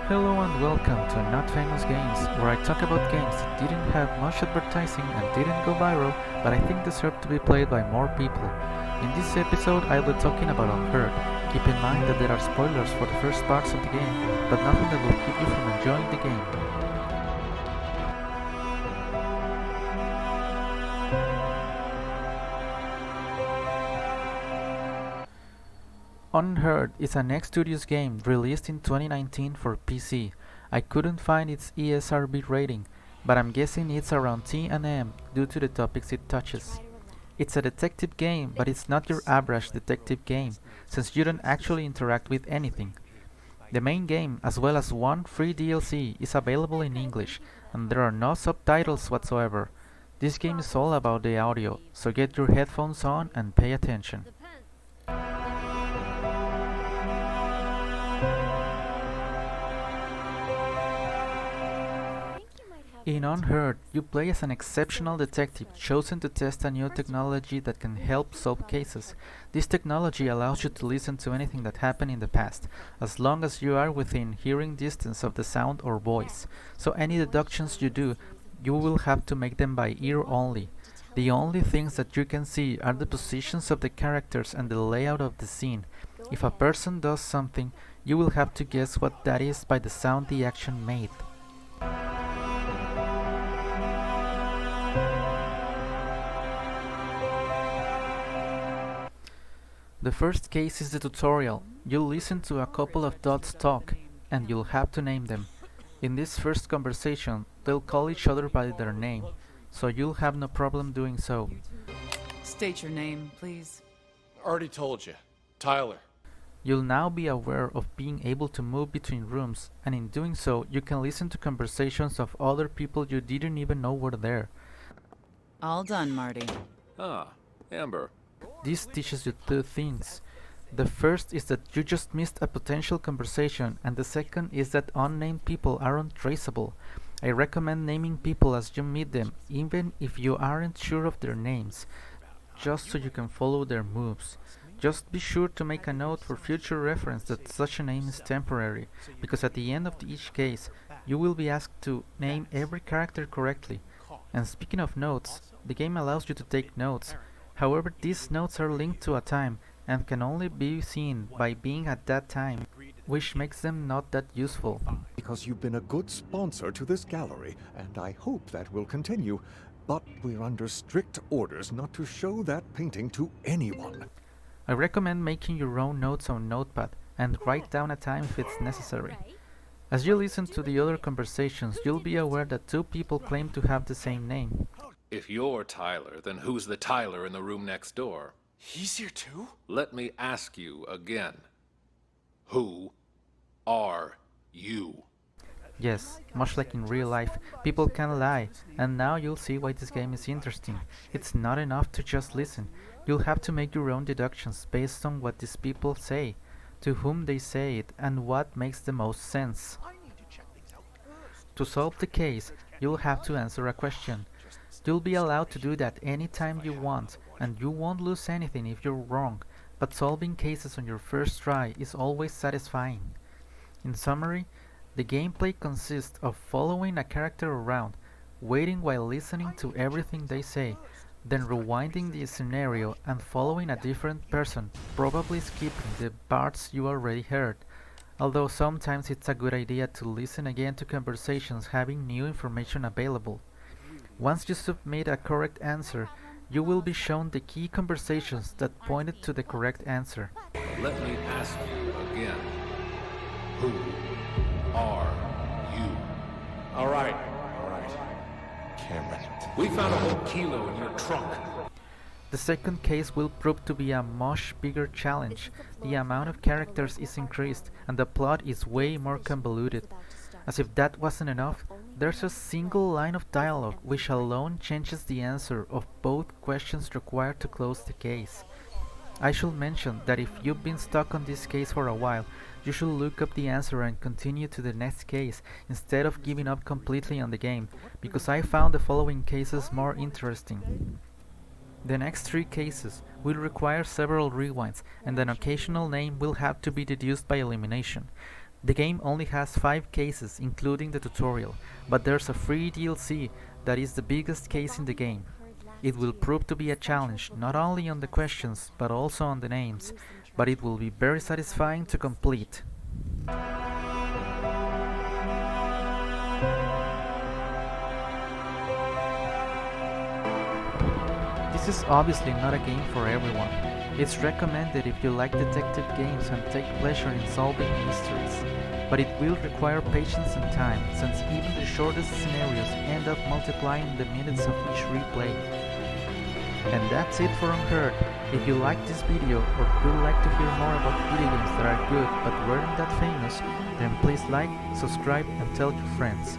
Hello and welcome to Not Famous Games, where I talk about games that didn't have much advertising and didn't go viral, but I think deserve to be played by more people. In this episode, I'll be talking about Unheard. Keep in mind that there are spoilers for the first parts of the game, but nothing that will keep you from enjoying the game. Unheard is an X Studios game released in 2019 for PC. I couldn't find its ESRB rating, but I'm guessing it's around T and M due to the topics it touches. It's a detective game, but it's not your average detective game, since you don't actually interact with anything. The main game, as well as one free DLC, is available in English, and there are no subtitles whatsoever. This game is all about the audio, so get your headphones on and pay attention. In Unheard, you play as an exceptional detective chosen to test a new technology that can help solve cases. This technology allows you to listen to anything that happened in the past, as long as you are within hearing distance of the sound or voice. So any deductions you do, you will have to make them by ear only. The only things that you can see are the positions of the characters and the layout of the scene. If a person does something, you will have to guess what that is by the sound the action made. The first case is the tutorial. You'll listen to a couple of dots talk, and you'll have to name them. In this first conversation, they'll call each other by their name, so you'll have no problem doing so. State your name, please. Already told you. Tyler. You'll now be aware of being able to move between rooms, and in doing so, you can listen to conversations of other people you didn't even know were there. All done, Marty. Ah, Amber. This teaches you two things. The first is that you just missed a potential conversation, and the second is that unnamed people are untraceable. I recommend naming people as you meet them, even if you aren't sure of their names, just so you can follow their moves. Just be sure to make a note for future reference that such a name is temporary, because at the end of each case, you will be asked to name every character correctly. And speaking of notes, the game allows you to take notes. However, these notes are linked to a time and can only be seen by being at that time, which makes them not that useful. Because you've been a good sponsor to this gallery, and I hope that will continue, but we're under strict orders not to show that painting to anyone. I recommend making your own notes on Notepad and write down a time if it's necessary. As you listen to the other conversations, you'll be aware that two people claim to have the same name. If you're Tyler, then who's the Tyler in the room next door? He's here too? Let me ask you again. Who are you? Yes, much like in real life, people can lie, and now you'll see why this game is interesting. It's not enough to just listen. You'll have to make your own deductions based on what these people say, to whom they say it, and what makes the most sense. To solve the case, you'll have to answer a question. You'll be allowed to do that anytime you want, and you won't lose anything if you're wrong, but solving cases on your first try is always satisfying. In summary, the gameplay consists of following a character around, waiting while listening to everything they say, then rewinding the scenario and following a different person, probably skipping the parts you already heard, although sometimes it's a good idea to listen again to conversations having new information available. Once you submit a correct answer, you will be shown the key conversations that pointed to the correct answer. Let me ask you again. Who are you? All right. Cameron. We found a whole kilo in your trunk. The second case will prove to be a much bigger challenge. The amount of characters is increased, and the plot is way more convoluted. As if that wasn't enough, there's a single line of dialogue which alone changes the answer of both questions required to close the case. I should mention that if you've been stuck on this case for a while, you should look up the answer and continue to the next case instead of giving up completely on the game, because I found the following cases more interesting. The next three cases will require several rewinds, and an occasional name will have to be deduced by elimination. The game only has 5 cases, including the tutorial, but there's a free DLC that is the biggest case in the game. It will prove to be a challenge, not only on the questions, but also on the names, but it will be very satisfying to complete. This is obviously not a game for everyone. It's recommended if you like detective games and take pleasure in solving mysteries, but it will require patience and time, since even the shortest scenarios end up multiplying the minutes of each replay. And that's it for Unheard. If you liked this video or would like to hear more about video games that are good but weren't that famous, then please like, subscribe and tell your friends.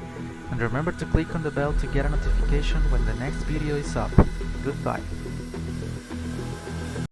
And remember to click on the bell to get a notification when the next video is up. Goodbye.